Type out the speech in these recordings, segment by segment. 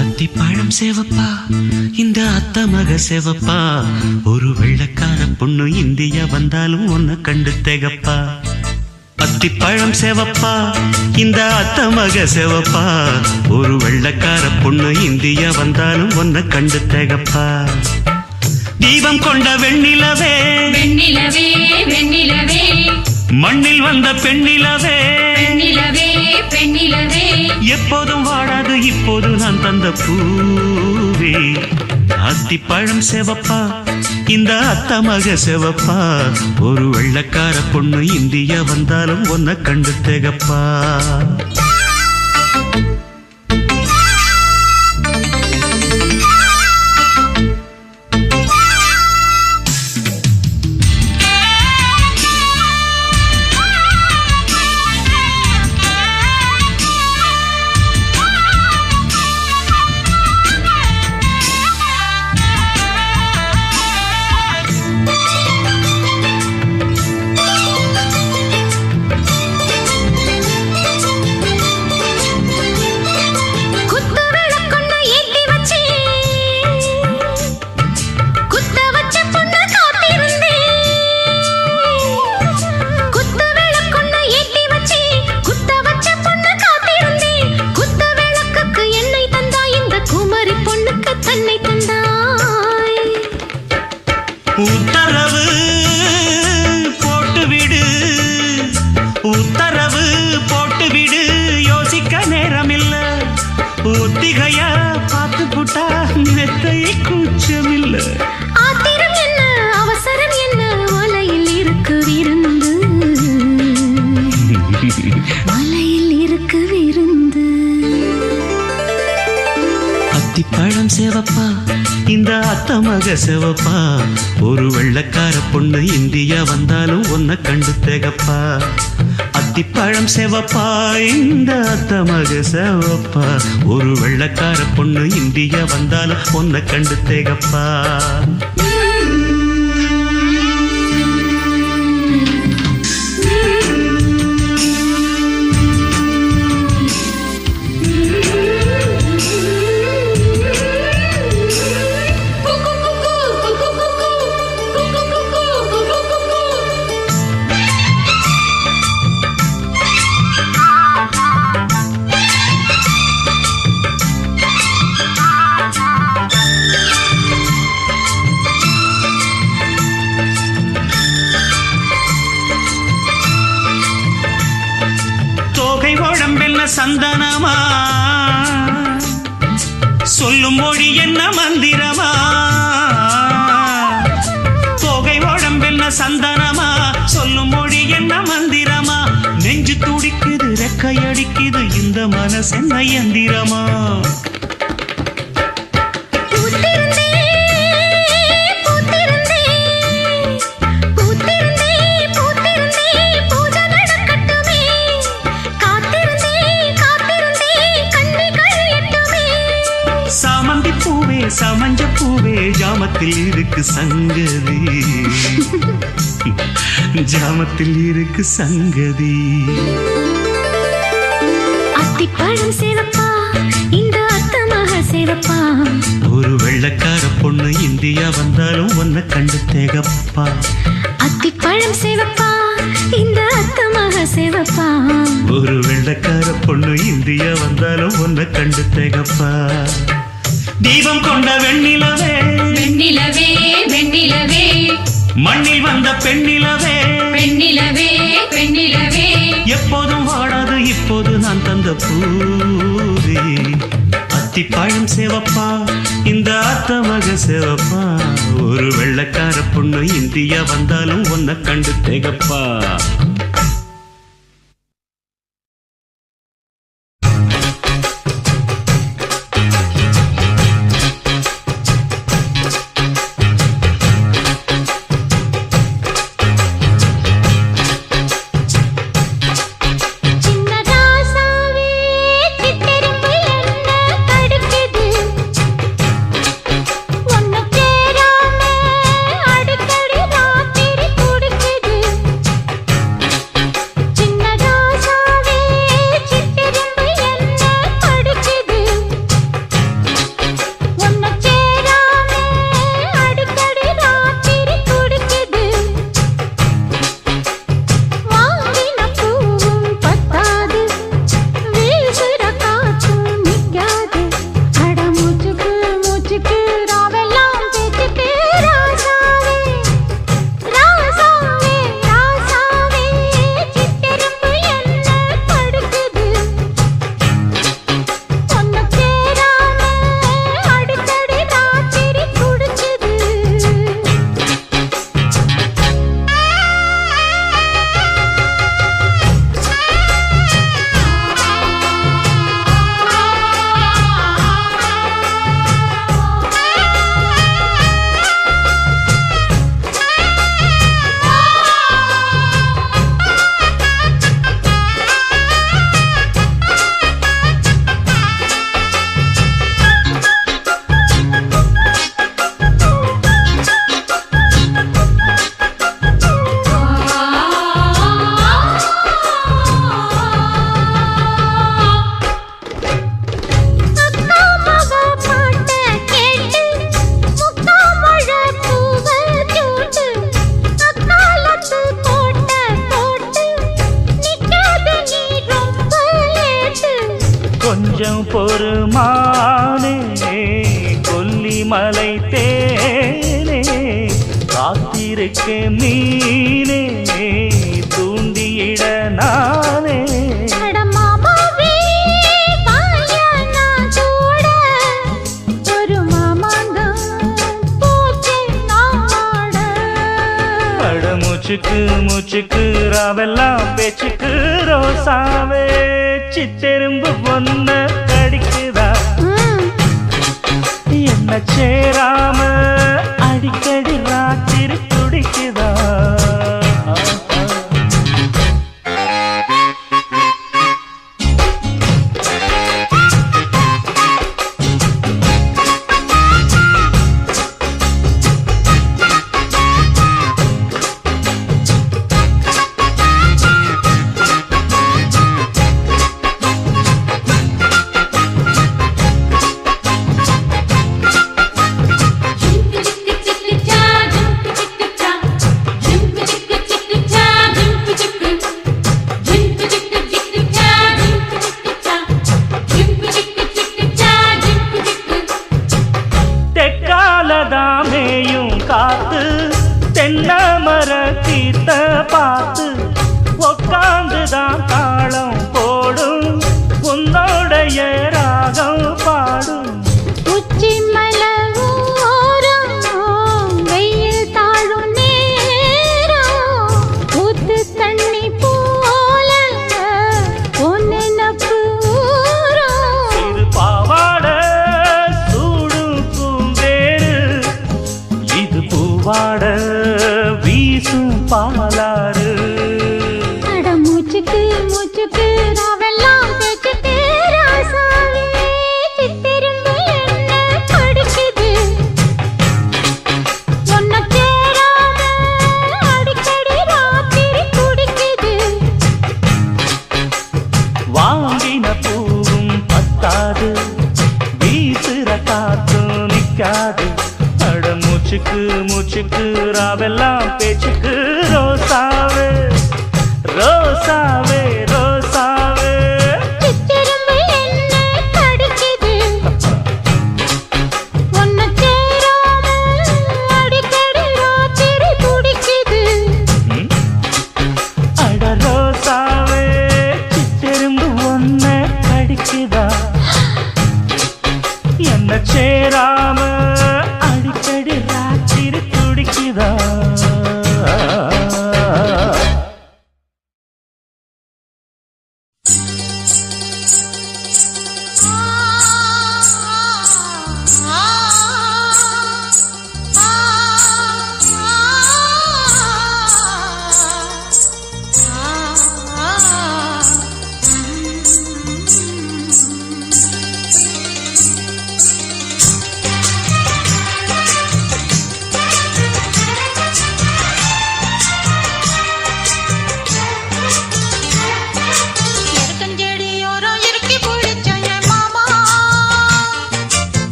அத்திப்பழம் சேவப்பா இந்த அத்த மக சேவப்பா ஒரு வெள்ளக்கார பொண்ணு இந்தியா வந்தாலும் உன்னை கண்டு திகப்பா அத்திப்பழம் சேவப்பா இந்த அத்த மக சேவப்பா ஒரு வெள்ளக்கார பொண்ணு இந்தியா வந்தாலும் உன்னை கண்டு திகப்பா தீபம் கொண்ட வெண்ணிலவே வெண்ணிலவே வெண்ணிலவே மண்ணில் வந்த பெண்ணிலவே பெண்ணிலவே பெண்ணிலவே எப்போதும் வாடாது இப்போது நான் தந்த பூவே அத்திப்பழம் சேவப்பா இந்த அத்த மக சேவப்பா ஒரு வெள்ளக்கார பொண்ணு இந்தியா வந்தாலும் உன்னை கண்டு திகப்பா உத்தரவு போட்டுவிடு உத்தரவு போட்டுவிடு யோசிக்க நேரமில்ல ஒத்திகையா பார்த்து புட்டா மெத்தை கூச்சமில்ல ஆத்திரம் என்ன அவசரம் என்ன மலையில் இருக்கு விருந்து மலையில் இருக்கு விருந்து அத்திப்பழம் சேவப்பா இந்த அத்த மக சேவப்பா ஒரு வெள்ளக்கார பொண்ணு இந்தியா வந்தாலும் உன்னை கண்டு திகப்பா அத்திப்பழம் சேவப்பா இந்த அத்த மக சேவப்பா ஒரு வெள்ளக்கார பொண்ணு இந்தியா வந்தாலும் உன்னை கண்டு திகப்பா சந்தனமா சொல்லும் மொழி என்ன மந்திரமா தோகை உடம்பென்ன சந்தனமா சொல்லும் மொழி என்ன மந்திரமா நெஞ்சு துடிக்குது ரெக்கையடிக்குது இந்த மனசு என்ன யந்திரமா சமஞ்ச பூவே ஜாமத்தில் இருக்கு சங்கதி ஜாமத்தில் இருக்கு சங்கதி அத்திப்பழம் சேவப்பா இந்த அத்த மக சேவப்பா ஒரு வெள்ளக்கார பொண்ணு இந்தியா வந்தாலும் உன்னை கண்டு திகப்பா அத்திப்பழம் சேவப்பா இந்த அத்த மக சேவப்பா ஒரு வெள்ளக்கார பொண்ணு இந்தியா வந்தாலும் உன்னை கண்டு திகப்பா தீபம் கொண்ட வெண்ணிலவே வெண்ணிலவே வெண்ணிலவே மண்ணில் வந்த பெண்ணிலவே பெண்ணிலவே பெண்ணிலவே எப்போதும் வாடாது இப்போது நான் தந்த பூவே அத்திப்பழம் சேவப்பா இந்த அத்த மக சேவப்பா ஒரு வெள்ளக்கார பொண்ணு இந்தியா வந்தாலும் உன்னை கண்டு திகப்பா துடிக்கு மீனே தூண்டியிட நானே அட மாமாவே, வாயா நான் கூட. ஒரு மாமாங்கம் பூச்சை நாட. அட மூச்சுக்கு மூச்சுக்கு ராவெல்லாம் பேச்சுக்கு ரோசாவே சித்தெரும்பு பொண்ண கடிக்குதா என்ன சேராம அடிக்கடி ராத்திரி துடிக்குதா தெக்காலதாமேயும் காத்து தென்னமர கீத்த பார்த்து உக்காந்துதான் தாளம் போடும் உன்னோடைய ராகம் பாடும் உச்சி மலை ஓரம் வெயில் தாழும் நேரம் ஊத்து தண்ணி போல ஒன்னு நப்பு ஊரம் இது பாவாட சூடும் பூந்தேரு இது பூவாட வீசும் பாலாறு அட மூச்சுக்கு மூச்சுக்கு ராவெல்லாம் பேச்சுக்கு ராசாவே சித்திரும்பு என்ன படிக்குது ஒன்ன சேராம அடிக்கடி ராத்திரி குடிக்குது வாங்கின பூவும் பத்தாது வீசுற காத்தும் நிக்காது அட மூச்சுக்கு மூச்சுக்கு ராவெல்லாம் பேச்சுக்கு ரோசாவே ரோசாவே ரோசாவே சித்திரும்பு என்ன படிக்குது ஒன்ன சேராம அடிக்கடி ராத்திரி குடிக்குது அட ரோசாவே சித்தெரும்பு ஒன்ன கடிக்குதா என்ன சேராம அடிக்கடி ராத்திரி துடிக்குதா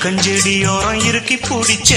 எருக்கஞ்செடியோரம் இறுக்கி பிடிச்ச